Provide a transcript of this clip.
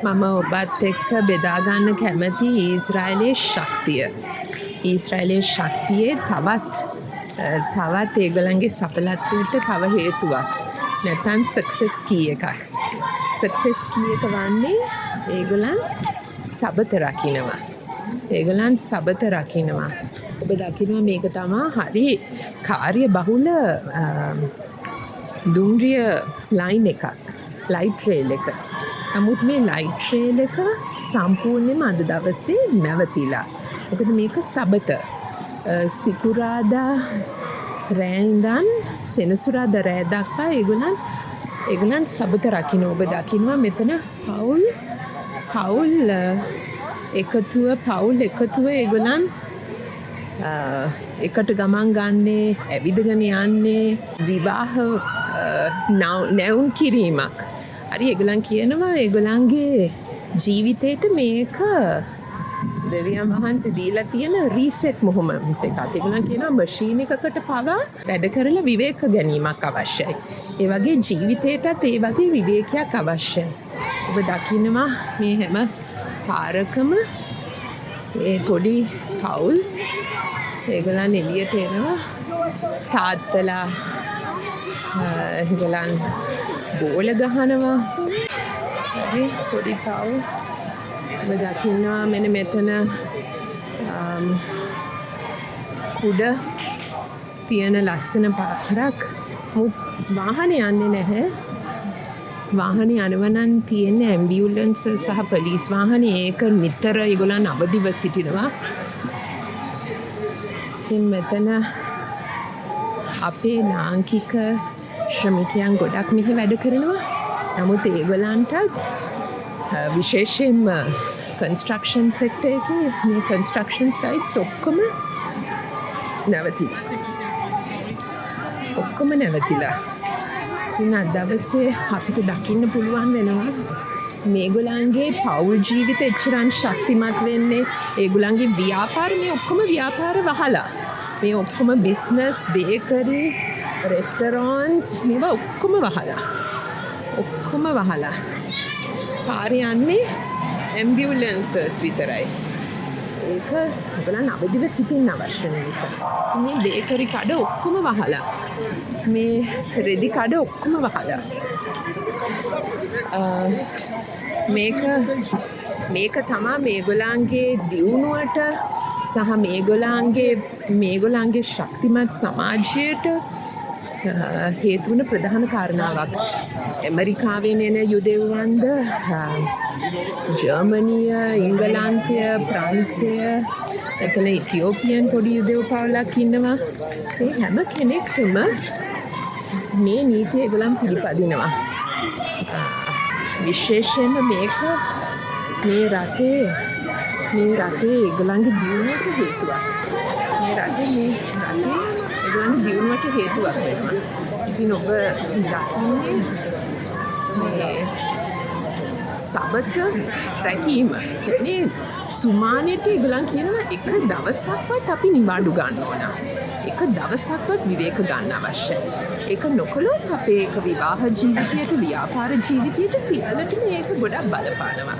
මම ඔබත් එක්ක බෙදා ගන්න කැමති ඊශ්‍රායලයේ ශක්තිය. ඊශ්‍රායලයේ ශක්තියේ තවත් ඒගොල්ලන්ගේ සඵලත්වයට තව හේතුවක්. නැත්නම් සක්සස් කී එකක්. සක්සස් කී එක වන්නේ ඒගොල්ලන් සබත රකින්නවා. ඒගොල්ලන් සබත රකින්නවා. ඔබ දකිනවා මේක තමයි හරි කාර්ය බහුල දුම්රිය ලයින් එකක්. ලයිට් රේල් එක. නමුත් මේ ලයිට් රේල් එක සම්පූර්ණයෙන්ම අද දවසේ නැවතිලා. මොකද මේක සබත. සිකුරාදා රෑ ඉඳන් සෙනසුරාදා රෑ දක්වා ඒගොල්ලන් සබත රකින්න. ඔබ දකින්නවා මෙතන පවුල් එකතුව ඒගොල්ලන් එකට ගමන් ගන්නේ, ඇවිදගෙන යන්නේ, විවාහ නැවුම් කිරීමක්. හරි ඒගොල්ලන් කියනවා ඒගොල්ලන්ගේ ජීවිතේට මේක දෙවියන් වහන්සේ දීලා තියෙන රීසෙට් මොහොමන්ට් එකක්. ඒගොල්ලන් කියනවා මැෂින් එකකට පවා වැඩ කරලා විවේක ගැනීමක් අවශ්‍යයි. ඒ වගේ ජීවිතේටත් ඒ වගේ විවේකයක් අවශ්‍යයි. ඔබ දකින්නවා මේ හැම පාරකම ඒ පොඩි පවුල් ඒගොල්ලන් එළියට එනවා. තාත්තලා ඒගොල්ලන් බෝල ගහනවා. හරි පොඩි පවුල් ඔබ දකින්නවා මෙන්න මෙතන කුඩ තියෙන ලස්සන පාරක්. වාහනේ යන්නේ නැහැ. වාහනේ යනවා නම් තියෙන්නේ ඇම්බියුලන්ස් සහ පොලිස් වාහනේ. ඒක නිතර ඒගොල්ලන් අවදිව සිටිනවා. ඉතින් මෙතන අපේ ලාංකික ශ්‍රමිකයන් ගොඩක් මෙහි වැඩ කරනවා. නමුත් ඒගොල්ලන්ටත් විශේෂයෙන්ම කන්ස්ට්‍රක්ෂන් සෙක්ටර් එකේ මේ කන්ස්ට්‍රක්ෂන් සයිට්ස් ඔක්කොම නැවතිලා. ඉතින් අද දවසේ අපිට දකින්න පුළුවන් වෙනවා මේගොල්ලන්ගේ පෞල් ජීවිත එච්චරන් ශක්තිමත් වෙන්නේ ඒගොල්ලන්ගේ ව්‍යාපාර මේ ඔක්කොම ව්‍යාපාර වහලා. මේ ඔක්කොම බිස්නස්, බේකරි, රෙස්ටරන්ට්ස් මේවා ඔක්කොම වහලා. පාරේ යන්නේ ඇම්බියුලන්සස් විතරයි. ඒක ඔයගොල්ලන් අවදිව සිටින්න අවශ්‍ය නිසා. මේ බේකරි කඩ ඔක්කොම වහලා. මේ රෙදි කඩ ඔක්කොම වහලා. මේක තමයි මේගොල්ලන්ගේ දියුණුවට සහ මේගොල්ලන්ගේ ශක්තිමත් සමාජයට හේතු වන ප්‍රධාන කාරණාවක්. ඇමරිකාවෙන් එන යුදෙව්වන්ද, ජර්මනිය, ඉංගලන්තය, ප්‍රංශය, එතන ඉතියෝපියන් පොඩි යුදෙව් පවුලක් ඉන්නවා. මේ හැම කෙනෙක්ටම මේ නීතිය ඒගොල්ලන් පිළිපදිනවා. විශේෂයෙන්ම මේක මේ රටේ ඒගොල්ලන්ගේ දියුණුවට හේතුවක්. මේ රටේ ඒගොල්ලන්ගේ දියුණුවට හේතුවක් වෙනවා. ඉතින් ඔබ දකින්නේ මේ සබත රැකීම. මේ සුමානෙට ඒගොල්ලන් කියනවා එක දවසක්වත් අපි නිවාඩු ගන්න ඕන. එක දවසක්වත් විවේක ගන්න අවශ්‍යයි. ඒක නොකළොත් අපේ ඒක විවාහ ජීවිතයට, ව්‍යාපාර ජීවිතයට සියල්ලටම මේක ගොඩක් බලපානවා.